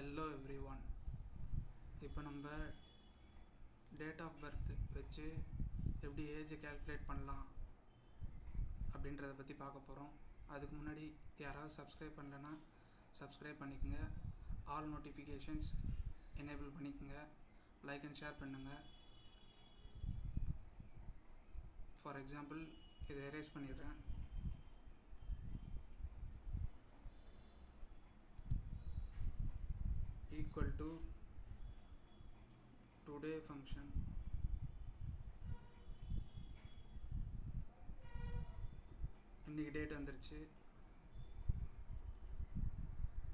Hello every one. இப்போ நம்ம date of birth வச்சு எப்படி ஏஜை கேல்குலேட் பண்ணலாம் அப்படின்றத பற்றி பார்க்க போகிறோம். அதுக்கு முன்னாடி யாராவது சப்ஸ்கிரைப் பண்ணலைன்னா சப்ஸ்கிரைப் பண்ணிக்கோங்க, ஆல் நோட்டிஃபிகேஷன்ஸ் எனேபிள் பண்ணிக்கோங்க, லைக் அண்ட் ஷேர் பண்ணுங்கள். ஃபார் எக்ஸாம்பிள் இதை எரேஸ் பண்ணிடுறேன். ஈக்குவல் டு டுடே ஃபங்க்ஷன் இன்றைக்கி டேட் வந்துருச்சு.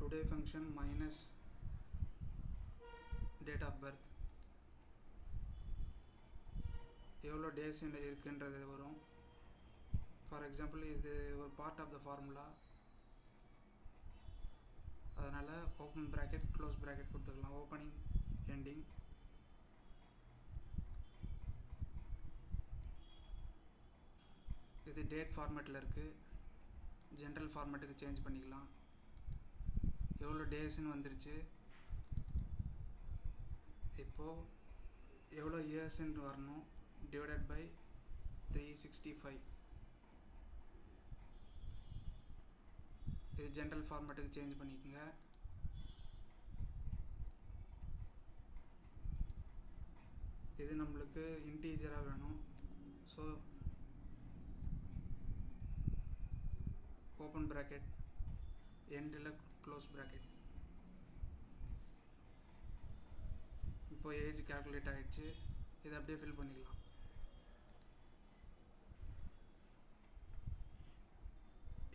Today function minus date of birth எவ்வளோ டேஸ் இருக்குன்றது வரும். ஃபார் எக்ஸாம்பிள் இது ஒரு பார்ட் ஆஃப் த ஃபார்முலா, அதனால் ஓப்பன் ப்ராக்கெட் க்ளோஸ் ப்ராக்கெட் கொடுத்துக்கலாம். Opening ending. இது டேட் ஃபார்மேட்டில் இருக்குது. ஜென்ரல் ஃபார்மேட்டுக்கு சேஞ்ச் பண்ணிக்கலாம். எவ்வளோ டேஸ்ன்னு வந்துருச்சு. இப்போது எவ்வளோ இயர்ஸ்ன்னு வரணும், டிவைடட் பை 365. இது ஜென்ரல் ஃபார்மேட்டுக்கு சேஞ்ச் பண்ணிக்கோங்க. இது நம்மளுக்கு இன்டீஜராக வேணும். ஸோ ஓப்பன் ப்ராக்கெட் எண்டில் க்ளோஸ் ப்ராக்கெட். இப்போ ஏஜ் கால்குலேட் ஆகிடுச்சு. இதை அப்படியே ஃபில் பண்ணிக்கலாம்.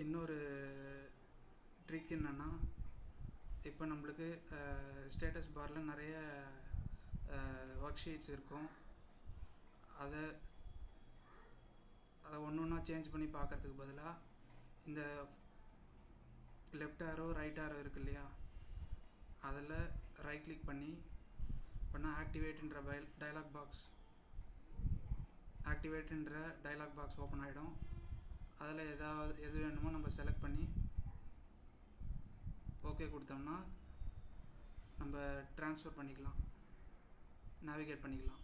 இன்னொரு ட்ரிக் என்னென்னா, இப்போ நம்மளுக்கு ஸ்டேட்டஸ் பாரில் நிறைய ஒர்க் ஷீட்ஸ் இருக்கும். அதை ஒன்று ஒன்றா சேஞ்ச் பண்ணி பார்க்குறதுக்கு பதிலாக இந்த லெஃப்ட் ஆரோ ரைட் ஆரோ இருக்கு இல்லையா, அதில் ரைட் கிளிக் பண்ணால் ஆக்டிவேட்ன்ற டயலாக் பாக்ஸ் ஓப்பன் ஆகிடும். அதில் எது வேணுமோ நம்ம செலக்ட் பண்ணி ஓகே கொடுத்தோம்னா நம்ம ட்ரான்ஸ்ஃபர் பண்ணிக்கலாம், நேவிகேட் பண்ணிக்கலாம்.